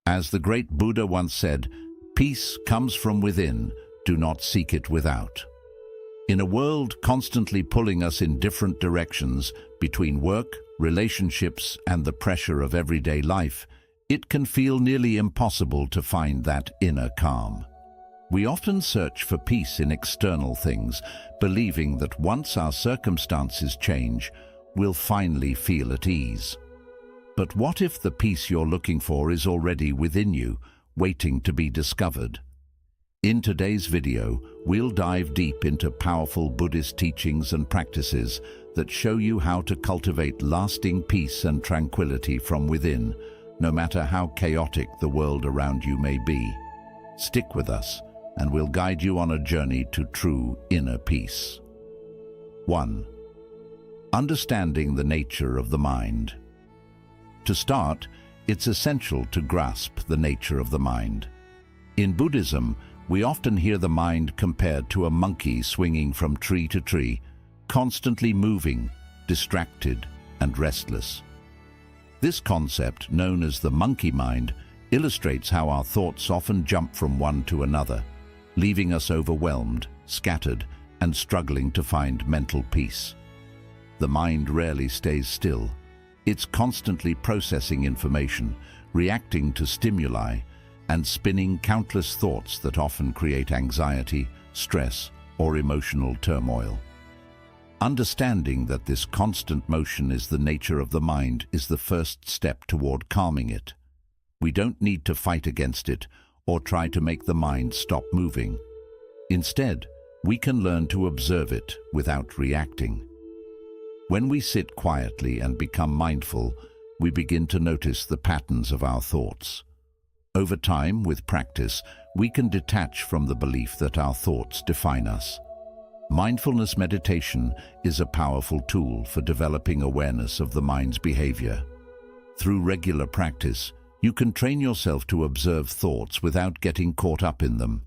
As the great Buddha once said, "Peace comes from within, do not seek it without." In a world constantly pulling us in different directions between work, relationships, and the pressure of everyday life, it can feel nearly impossible to find that inner calm. We often search for peace in external things, believing that once our circumstances change, we'll finally feel at ease. But what if the peace you're looking for is already within you, waiting to be discovered? In today's video, we'll dive deep into powerful Buddhist teachings and practices that show you how to cultivate lasting peace and tranquility from within, no matter how chaotic the world around you may be. Stick with us, and we'll guide you on a journey to true inner peace. 1. Understanding the nature of the mind. To start, it's essential to grasp the nature of the mind. In Buddhism, we often hear the mind compared to a monkey swinging from tree to tree, constantly moving, distracted, and restless. This concept, known as the monkey mind, illustrates how our thoughts often jump from one to another, leaving us overwhelmed, scattered, and struggling to find mental peace. The mind rarely stays still. It's constantly processing information, reacting to stimuli, and spinning countless thoughts that often create anxiety, stress, or emotional turmoil. Understanding that this constant motion is the nature of the mind is the first step toward calming it. We don't need to fight against it or try to make the mind stop moving. Instead, we can learn to observe it without reacting. When we sit quietly and become mindful, we begin to notice the patterns of our thoughts. Over time, with practice, we can detach from the belief that our thoughts define us. Mindfulness meditation is a powerful tool for developing awareness of the mind's behavior. Through regular practice, you can train yourself to observe thoughts without getting caught up in them.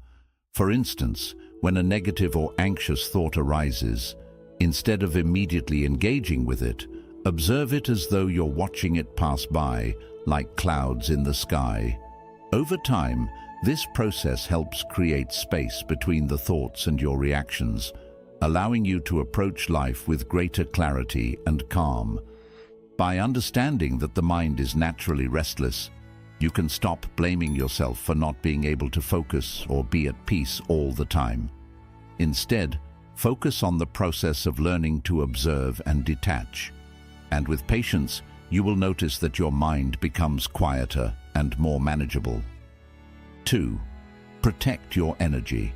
For instance, when a negative or anxious thought arises, instead of immediately engaging with it, observe it as though you're watching it pass by, like clouds in the sky. Over time, this process helps create space between the thoughts and your reactions, allowing you to approach life with greater clarity and calm. By understanding that the mind is naturally restless, you can stop blaming yourself for not being able to focus or be at peace all the time. Instead, focus on the process of learning to observe and detach. And with patience, you will notice that your mind becomes quieter and more manageable. 2. Protect your energy.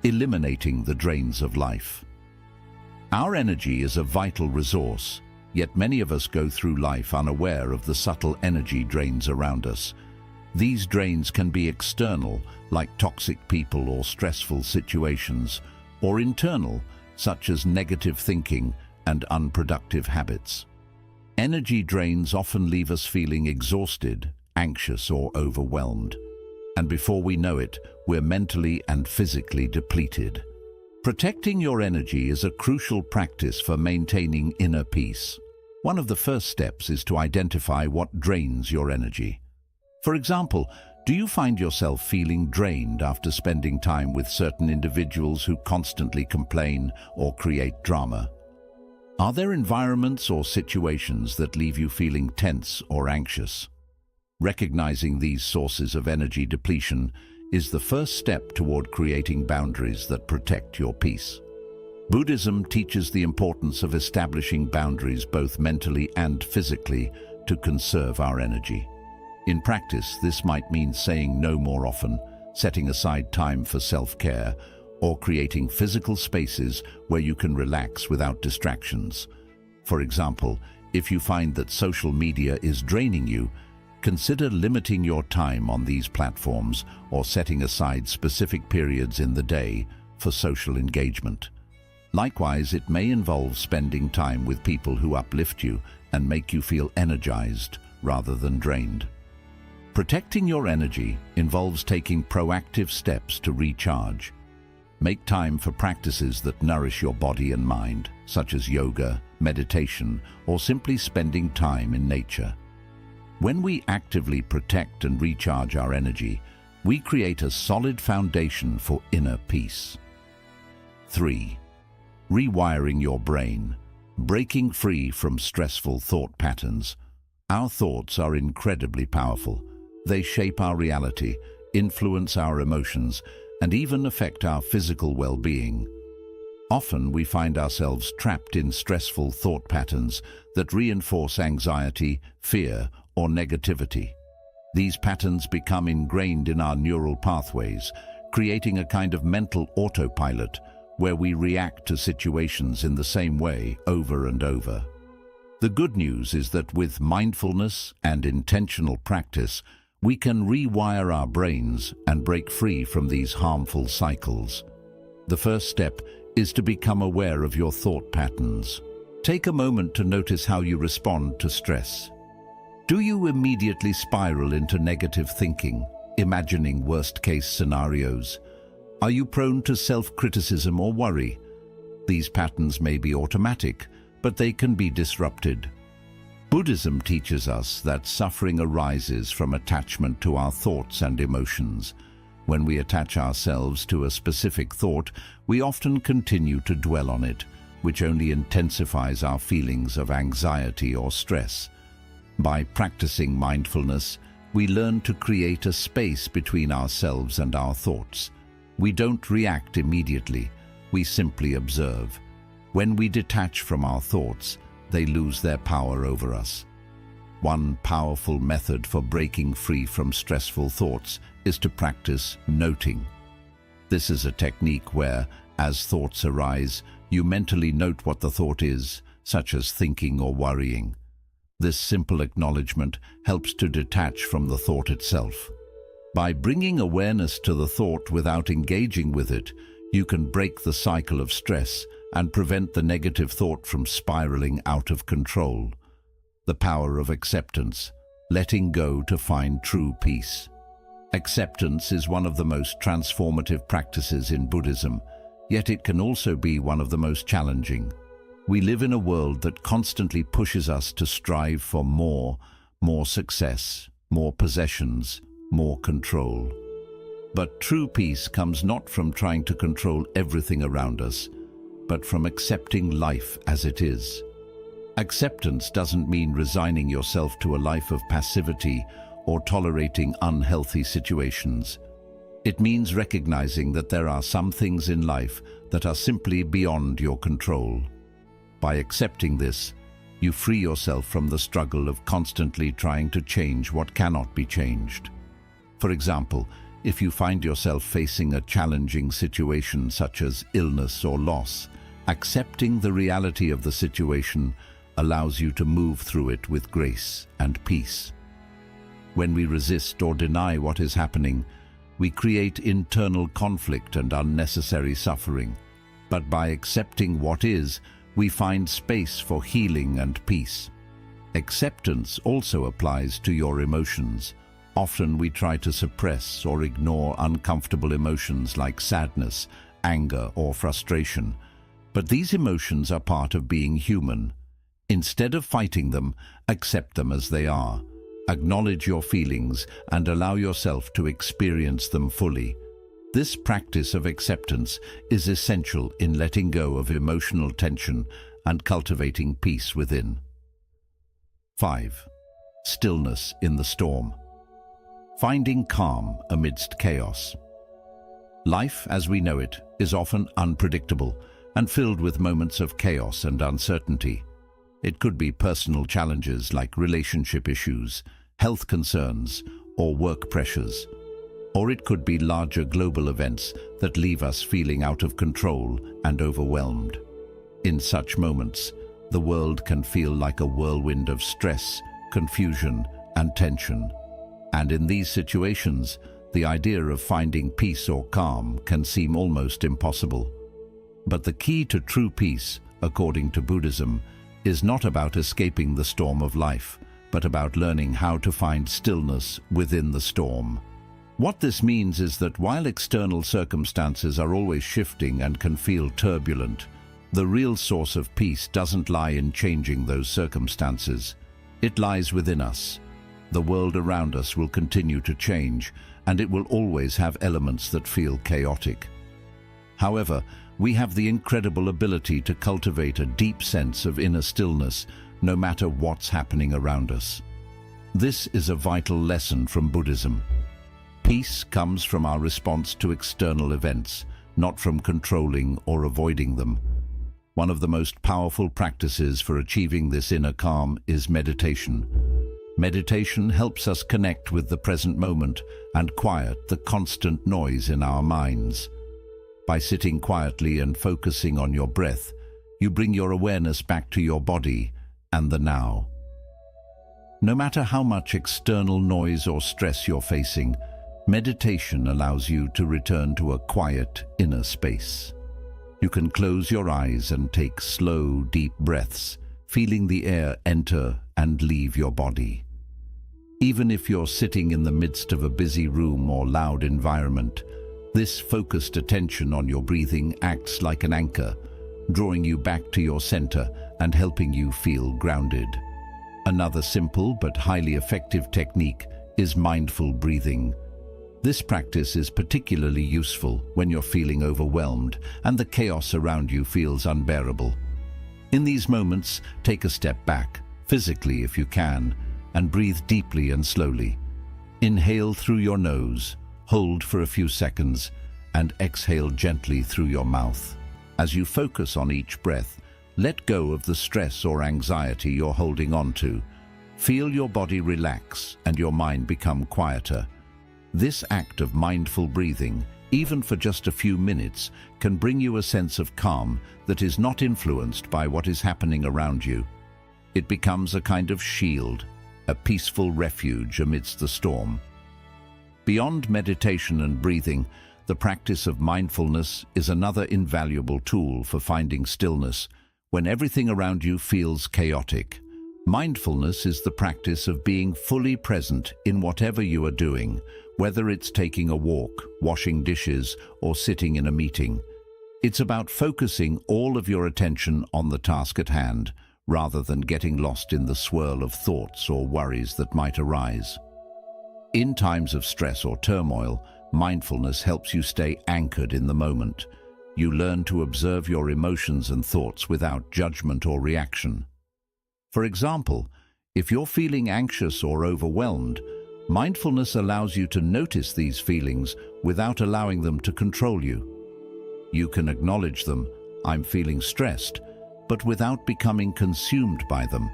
Eliminating the drains of life. Our energy is a vital resource, yet many of us go through life unaware of the subtle energy drains around us. These drains can be external, like toxic people or stressful situations, or internal, such as negative thinking and unproductive habits. Energy drains often leave us feeling exhausted, anxious, or overwhelmed. And before we know it, we're mentally and physically depleted. Protecting your energy is a crucial practice for maintaining inner peace. One of the first steps is to identify what drains your energy. For example, do you find yourself feeling drained after spending time with certain individuals who constantly complain or create drama? Are there environments or situations that leave you feeling tense or anxious? Recognizing these sources of energy depletion is the first step toward creating boundaries that protect your peace. Buddhism teaches the importance of establishing boundaries both mentally and physically to conserve our energy. In practice, this might mean saying no more often, setting aside time for self-care, or creating physical spaces where you can relax without distractions. For example, if you find that social media is draining you, consider limiting your time on these platforms or setting aside specific periods in the day for social engagement. Likewise, it may involve spending time with people who uplift you and make you feel energized rather than drained. Protecting your energy involves taking proactive steps to recharge. Make time for practices that nourish your body and mind, such as yoga, meditation, or simply spending time in nature. When we actively protect and recharge our energy, we create a solid foundation for inner peace. 3. Rewiring your brain. Breaking free from stressful thought patterns. Our thoughts are incredibly powerful. They shape our reality, influence our emotions, and even affect our physical well-being. Often we find ourselves trapped in stressful thought patterns that reinforce anxiety, fear, or negativity. These patterns become ingrained in our neural pathways, creating a kind of mental autopilot where we react to situations in the same way over and over. The good news is that with mindfulness and intentional practice, we can rewire our brains and break free from these harmful cycles. The first step is to become aware of your thought patterns. Take a moment to notice how you respond to stress. Do you immediately spiral into negative thinking, imagining worst-case scenarios? Are you prone to self-criticism or worry? These patterns may be automatic, but they can be disrupted. Buddhism teaches us that suffering arises from attachment to our thoughts and emotions. When we attach ourselves to a specific thought, we often continue to dwell on it, which only intensifies our feelings of anxiety or stress. By practicing mindfulness, we learn to create a space between ourselves and our thoughts. We don't react immediately, we simply observe. When we detach from our thoughts, they lose their power over us. One powerful method for breaking free from stressful thoughts is to practice noting. This is a technique where, as thoughts arise, you mentally note what the thought is, such as thinking or worrying. This simple acknowledgement helps to detach from the thought itself. By bringing awareness to the thought without engaging with it, you can break the cycle of stress and prevent the negative thought from spiraling out of control. The power of acceptance, letting go to find true peace. Acceptance is one of the most transformative practices in Buddhism, yet it can also be one of the most challenging. We live in a world that constantly pushes us to strive for more success, more possessions, more control. But true peace comes not from trying to control everything around us, but from accepting life as it is. Acceptance doesn't mean resigning yourself to a life of passivity or tolerating unhealthy situations. It means recognizing that there are some things in life that are simply beyond your control. By accepting this, you free yourself from the struggle of constantly trying to change what cannot be changed. For example, if you find yourself facing a challenging situation such as illness or loss, accepting the reality of the situation allows you to move through it with grace and peace. When we resist or deny what is happening, we create internal conflict and unnecessary suffering. But by accepting what is, we find space for healing and peace. Acceptance also applies to your emotions. Often we try to suppress or ignore uncomfortable emotions like sadness, anger, or frustration. But these emotions are part of being human. Instead of fighting them, accept them as they are. Acknowledge your feelings and allow yourself to experience them fully. This practice of acceptance is essential in letting go of emotional tension and cultivating peace within. 5. Stillness in the storm. Finding calm amidst chaos. Life, as we know it, is often unpredictable and filled with moments of chaos and uncertainty. It could be personal challenges like relationship issues, health concerns, or work pressures. Or it could be larger global events that leave us feeling out of control and overwhelmed. In such moments, the world can feel like a whirlwind of stress, confusion, and tension. And in these situations, the idea of finding peace or calm can seem almost impossible. But the key to true peace, according to Buddhism, is not about escaping the storm of life, but about learning how to find stillness within the storm. What this means is that while external circumstances are always shifting and can feel turbulent, the real source of peace doesn't lie in changing those circumstances. It lies within us. The world around us will continue to change, and it will always have elements that feel chaotic. However, we have the incredible ability to cultivate a deep sense of inner stillness, no matter what's happening around us. This is a vital lesson from Buddhism. Peace comes from our response to external events, not from controlling or avoiding them. One of the most powerful practices for achieving this inner calm is meditation. Meditation helps us connect with the present moment and quiet the constant noise in our minds. By sitting quietly and focusing on your breath, you bring your awareness back to your body and the now. No matter how much external noise or stress you're facing, meditation allows you to return to a quiet inner space. You can close your eyes and take slow, deep breaths, feeling the air enter and leave your body. Even if you're sitting in the midst of a busy room or loud environment, this focused attention on your breathing acts like an anchor, drawing you back to your center and helping you feel grounded. Another simple but highly effective technique is mindful breathing. This practice is particularly useful when you're feeling overwhelmed and the chaos around you feels unbearable. In these moments, take a step back, physically if you can, and breathe deeply and slowly. Inhale through your nose, hold for a few seconds, and exhale gently through your mouth. As you focus on each breath, let go of the stress or anxiety you're holding on to. Feel your body relax and your mind become quieter. This act of mindful breathing, even for just a few minutes, can bring you a sense of calm that is not influenced by what is happening around you. It becomes a kind of shield, a peaceful refuge amidst the storm. Beyond meditation and breathing, the practice of mindfulness is another invaluable tool for finding stillness when everything around you feels chaotic. Mindfulness is the practice of being fully present in whatever you are doing, whether it's taking a walk, washing dishes, or sitting in a meeting. It's about focusing all of your attention on the task at hand, rather than getting lost in the swirl of thoughts or worries that might arise. In times of stress or turmoil, mindfulness helps you stay anchored in the moment. You learn to observe your emotions and thoughts without judgment or reaction. For example, if you're feeling anxious or overwhelmed, mindfulness allows you to notice these feelings without allowing them to control you. You can acknowledge them, I'm feeling stressed, but without becoming consumed by them.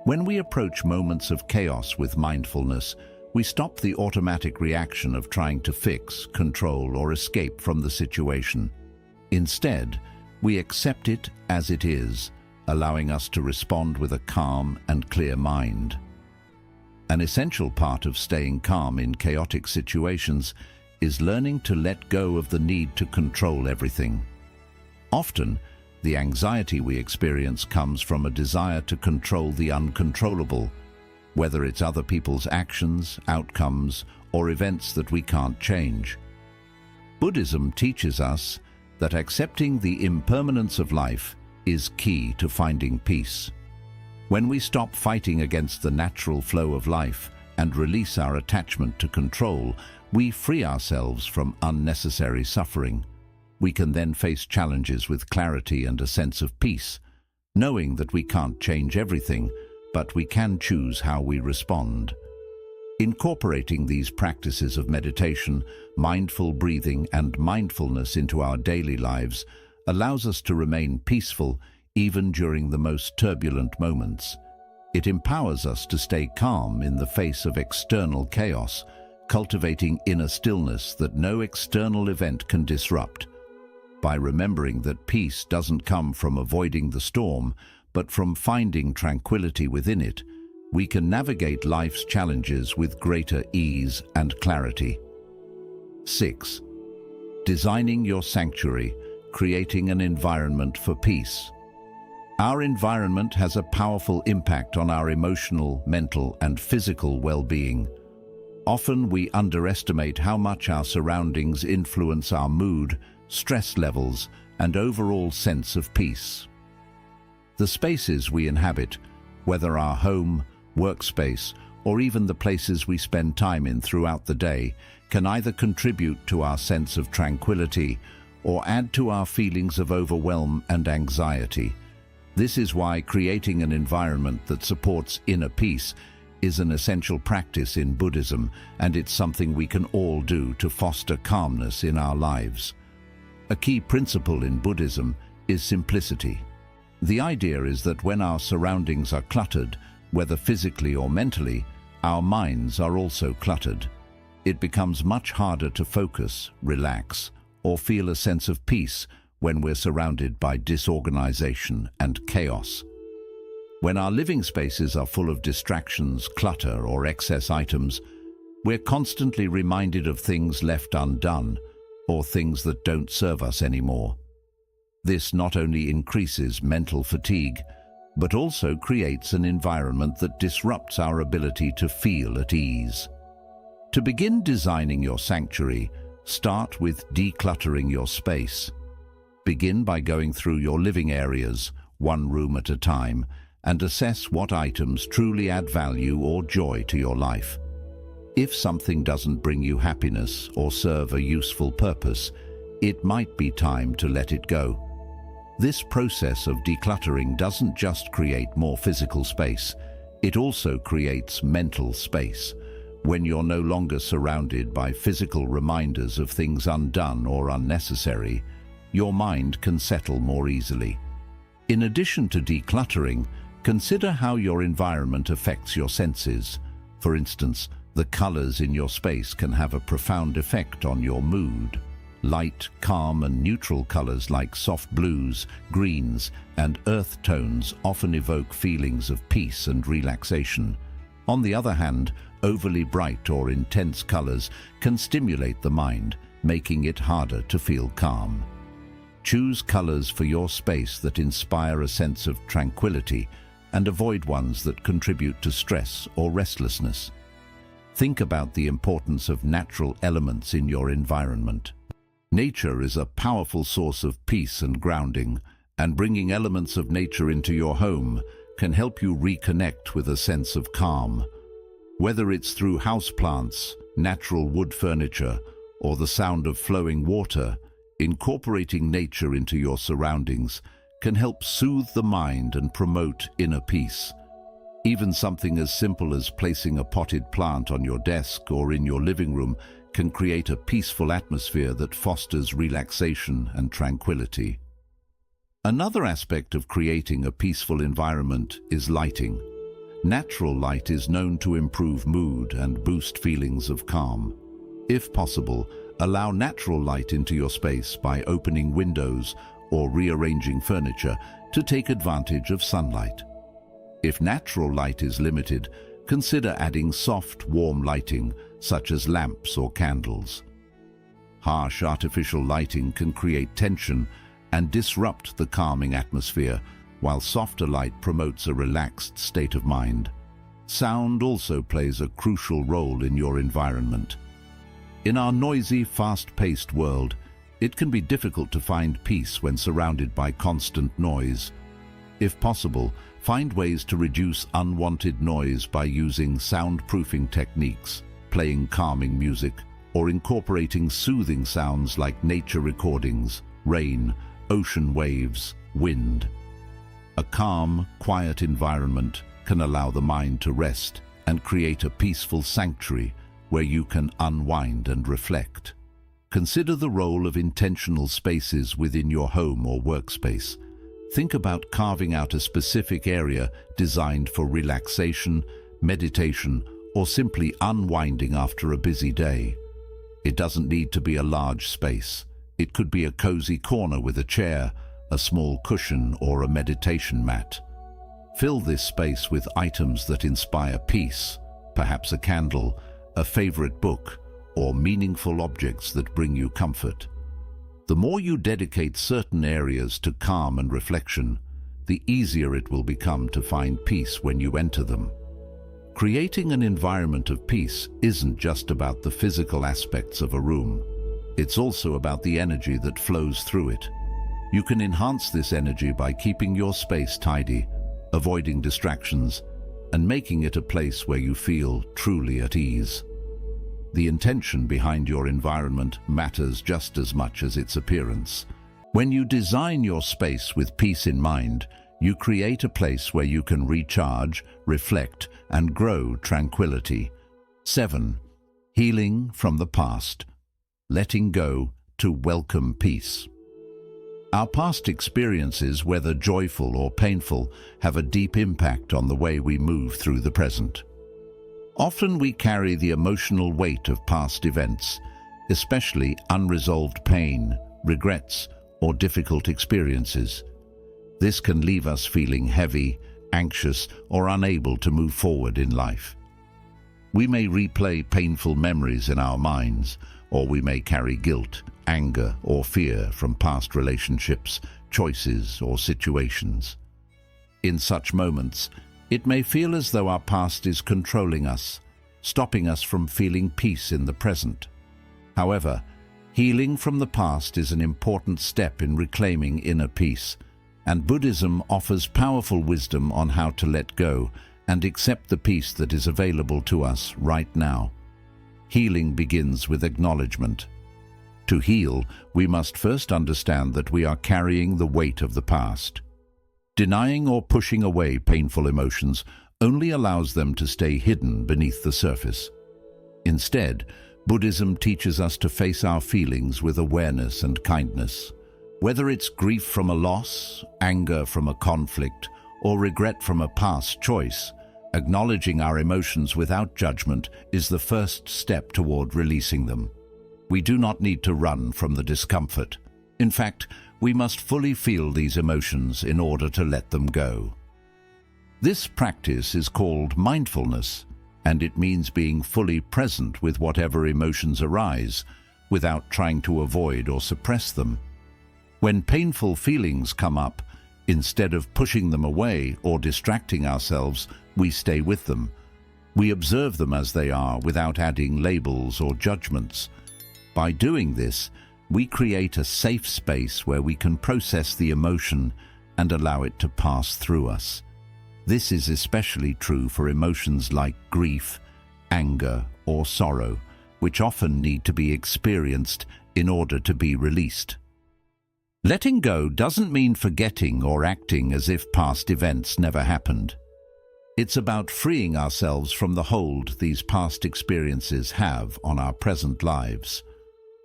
When we approach moments of chaos with mindfulness, we stop the automatic reaction of trying to fix, control, or escape from the situation. Instead, we accept it as it is, allowing us to respond with a calm and clear mind. An essential part of staying calm in chaotic situations is learning to let go of the need to control everything. Often, the anxiety we experience comes from a desire to control the uncontrollable, whether it's other people's actions, outcomes, or events that we can't change. Buddhism teaches us that accepting the impermanence of life is key to finding peace. When we stop fighting against the natural flow of life and release our attachment to control, we free ourselves from unnecessary suffering. We can then face challenges with clarity and a sense of peace, knowing that we can't change everything, but we can choose how we respond. Incorporating these practices of meditation, mindful breathing, and mindfulness into our daily lives allows us to remain peaceful even during the most turbulent moments. It empowers us to stay calm in the face of external chaos, cultivating inner stillness that no external event can disrupt. By remembering that peace doesn't come from avoiding the storm, but from finding tranquility within it, we can navigate life's challenges with greater ease and clarity. 6. Designing your sanctuary, creating an environment for peace. Our environment has a powerful impact on our emotional, mental, and physical well-being. Often we underestimate how much our surroundings influence our mood, stress levels, and overall sense of peace. The spaces we inhabit, whether our home, workspace, or even the places we spend time in throughout the day, can either contribute to our sense of tranquility or add to our feelings of overwhelm and anxiety. This is why creating an environment that supports inner peace is an essential practice in Buddhism, and it's something we can all do to foster calmness in our lives. A key principle in Buddhism is simplicity. The idea is that when our surroundings are cluttered, whether physically or mentally, our minds are also cluttered. It becomes much harder to focus, relax, or feel a sense of peace when we're surrounded by disorganization and chaos. When our living spaces are full of distractions, clutter, or excess items, we're constantly reminded of things left undone or things that don't serve us anymore. This not only increases mental fatigue, but also creates an environment that disrupts our ability to feel at ease. To begin designing your sanctuary, start with decluttering your space. Begin by going through your living areas, one room at a time, and assess what items truly add value or joy to your life. If something doesn't bring you happiness or serve a useful purpose, it might be time to let it go. This process of decluttering doesn't just create more physical space, it also creates mental space. When you're no longer surrounded by physical reminders of things undone or unnecessary, your mind can settle more easily. In addition to decluttering, consider how your environment affects your senses. For instance, the colors in your space can have a profound effect on your mood. Light, calm, and neutral colors like soft blues, greens, and earth tones often evoke feelings of peace and relaxation. On the other hand, overly bright or intense colors can stimulate the mind, making it harder to feel calm. Choose colors for your space that inspire a sense of tranquility and avoid ones that contribute to stress or restlessness. Think about the importance of natural elements in your environment. Nature is a powerful source of peace and grounding, and bringing elements of nature into your home can help you reconnect with a sense of calm. Whether it's through houseplants, natural wood furniture, or the sound of flowing water, incorporating nature into your surroundings can help soothe the mind and promote inner peace. Even something as simple as placing a potted plant on your desk or in your living room can create a peaceful atmosphere that fosters relaxation and tranquility. Another aspect of creating a peaceful environment is lighting. Natural light is known to improve mood and boost feelings of calm. If possible, allow natural light into your space by opening windows or rearranging furniture to take advantage of sunlight. If natural light is limited, consider adding soft, warm lighting, such as lamps or candles. Harsh artificial lighting can create tension and disrupt the calming atmosphere, while softer light promotes a relaxed state of mind. Sound also plays a crucial role in your environment. In our noisy, fast-paced world, it can be difficult to find peace when surrounded by constant noise. If possible, find ways to reduce unwanted noise by using soundproofing techniques, playing calming music, or incorporating soothing sounds like nature recordings, rain, ocean waves, wind. A calm, quiet environment can allow the mind to rest and create a peaceful sanctuary where you can unwind and reflect. Consider the role of intentional spaces within your home or workspace. Think about carving out a specific area designed for relaxation, meditation, or simply unwinding after a busy day. It doesn't need to be a large space. It could be a cozy corner with a chair, a small cushion, or a meditation mat. Fill this space with items that inspire peace, perhaps a candle, a favorite book, or meaningful objects that bring you comfort. The more you dedicate certain areas to calm and reflection, the easier it will become to find peace when you enter them. Creating an environment of peace isn't just about the physical aspects of a room. It's also about the energy that flows through it. You can enhance this energy by keeping your space tidy, avoiding distractions, and making it a place where you feel truly at ease. The intention behind your environment matters just as much as its appearance. When you design your space with peace in mind, you create a place where you can recharge, reflect, and grow tranquility. 7. Healing from the past. Letting go to welcome peace. Our past experiences, whether joyful or painful, have a deep impact on the way we move through the present. Often we carry the emotional weight of past events, especially unresolved pain, regrets, or difficult experiences. This can leave us feeling heavy, anxious, or unable to move forward in life. We may replay painful memories in our minds, or we may carry guilt, anger, or fear from past relationships, choices, or situations. In such moments, it may feel as though our past is controlling us, stopping us from feeling peace in the present. However, healing from the past is an important step in reclaiming inner peace, and Buddhism offers powerful wisdom on how to let go and accept the peace that is available to us right now. Healing begins with acknowledgement. To heal, we must first understand that we are carrying the weight of the past. Denying or pushing away painful emotions only allows them to stay hidden beneath the surface. Instead, Buddhism teaches us to face our feelings with awareness and kindness. Whether it's grief from a loss, anger from a conflict, or regret from a past choice, acknowledging our emotions without judgment is the first step toward releasing them. We do not need to run from the discomfort. In fact, we must fully feel these emotions in order to let them go. This practice is called mindfulness, and it means being fully present with whatever emotions arise, without trying to avoid or suppress them. When painful feelings come up, instead of pushing them away or distracting ourselves, we stay with them. We observe them as they are without adding labels or judgments. By doing this, we create a safe space where we can process the emotion and allow it to pass through us. This is especially true for emotions like grief, anger, or sorrow, which often need to be experienced in order to be released. Letting go doesn't mean forgetting or acting as if past events never happened. It's about freeing ourselves from the hold these past experiences have on our present lives.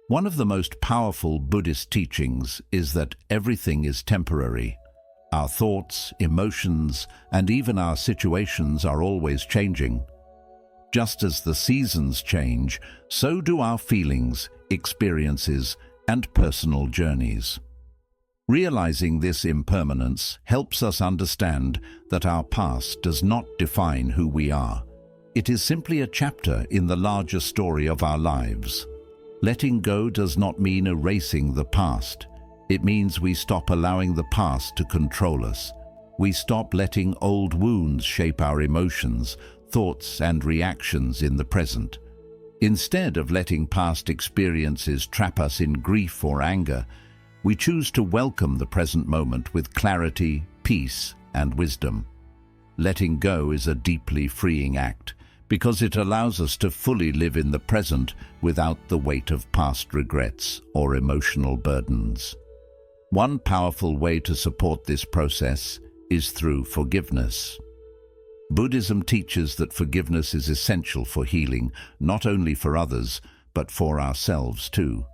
One of the most powerful Buddhist teachings is that everything is temporary. Our thoughts, emotions, and even our situations are always changing. Just as the seasons change, so do our feelings, experiences, and personal journeys. Realizing this impermanence helps us understand that our past does not define who we are. It is simply a chapter in the larger story of our lives. Letting go does not mean erasing the past. It means we stop allowing the past to control us. We stop letting old wounds shape our emotions, thoughts, and reactions in the present. Instead of letting past experiences trap us in grief or anger, we choose to welcome the present moment with clarity, peace, and wisdom. Letting go is a deeply freeing act, because it allows us to fully live in the present without the weight of past regrets or emotional burdens. One powerful way to support this process is through forgiveness. Buddhism teaches that forgiveness is essential for healing, not only for others, but for ourselves too.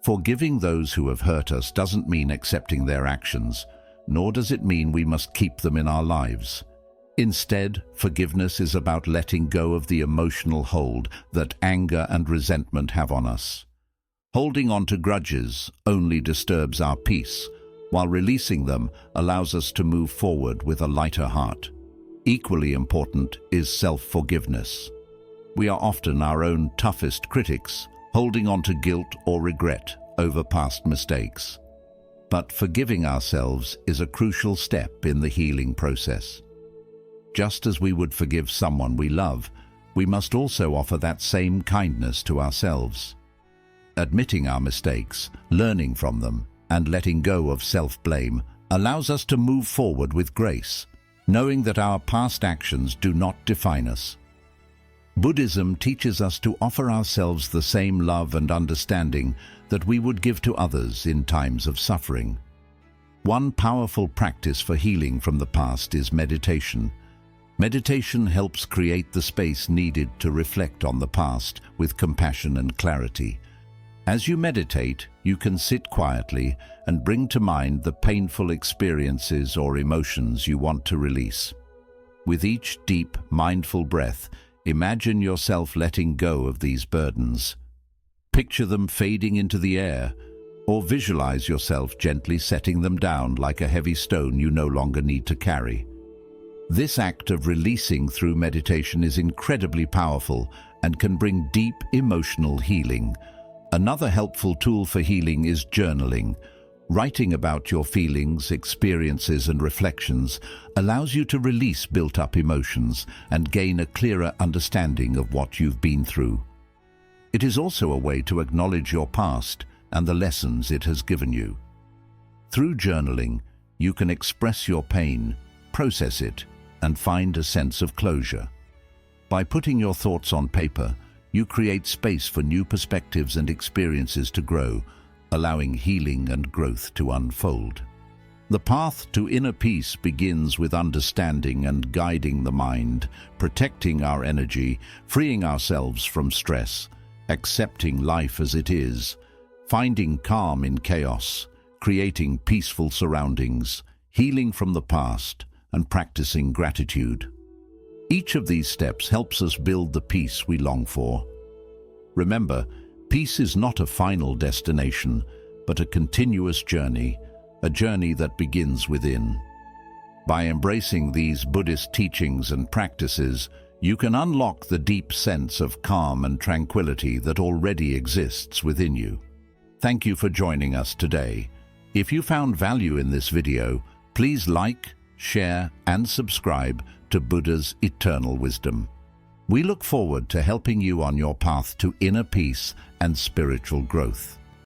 Forgiving those who have hurt us doesn't mean accepting their actions, nor does it mean we must keep them in our lives. Instead, forgiveness is about letting go of the emotional hold that anger and resentment have on us. Holding on to grudges only disturbs our peace, while releasing them allows us to move forward with a lighter heart. Equally important is self-forgiveness. We are often our own toughest critics, holding on to guilt or regret over past mistakes. But forgiving ourselves is a crucial step in the healing process. Just as we would forgive someone we love, we must also offer that same kindness to ourselves. Admitting our mistakes, learning from them, and letting go of self-blame allows us to move forward with grace. knowing that our past actions do not define us. Buddhism teaches us to offer ourselves the same love and understanding that we would give to others in times of suffering. One powerful practice for healing from the past is meditation. Meditation helps create the space needed to reflect on the past with compassion and clarity. As you meditate, you can sit quietly and bring to mind the painful experiences or emotions you want to release. With each deep, mindful breath, imagine yourself letting go of these burdens. Picture them fading into the air, or visualize yourself gently setting them down like a heavy stone you no longer need to carry. This act of releasing through meditation is incredibly powerful and can bring deep emotional healing. Another helpful tool for healing is journaling. Writing about your feelings, experiences, and reflections allows you to release built-up emotions and gain a clearer understanding of what you've been through. It is also a way to acknowledge your past and the lessons it has given you. Through journaling, you can express your pain, process it, and find a sense of closure. By putting your thoughts on paper, you create space for new perspectives and experiences to grow, allowing healing and growth to unfold. The path to inner peace begins with understanding and guiding the mind, protecting our energy, freeing ourselves from stress, accepting life as it is, finding calm in chaos, creating peaceful surroundings, healing from the past, and practicing gratitude. Each of these steps helps us build the peace we long for. Remember, peace is not a final destination, but a continuous journey, a journey that begins within. By embracing these Buddhist teachings and practices, you can unlock the deep sense of calm and tranquility that already exists within you. Thank you for joining us today. If you found value in this video, please like, share, and subscribe to Buddha's Eternal Wisdom. We look forward to helping you on your path to inner peace and spiritual growth.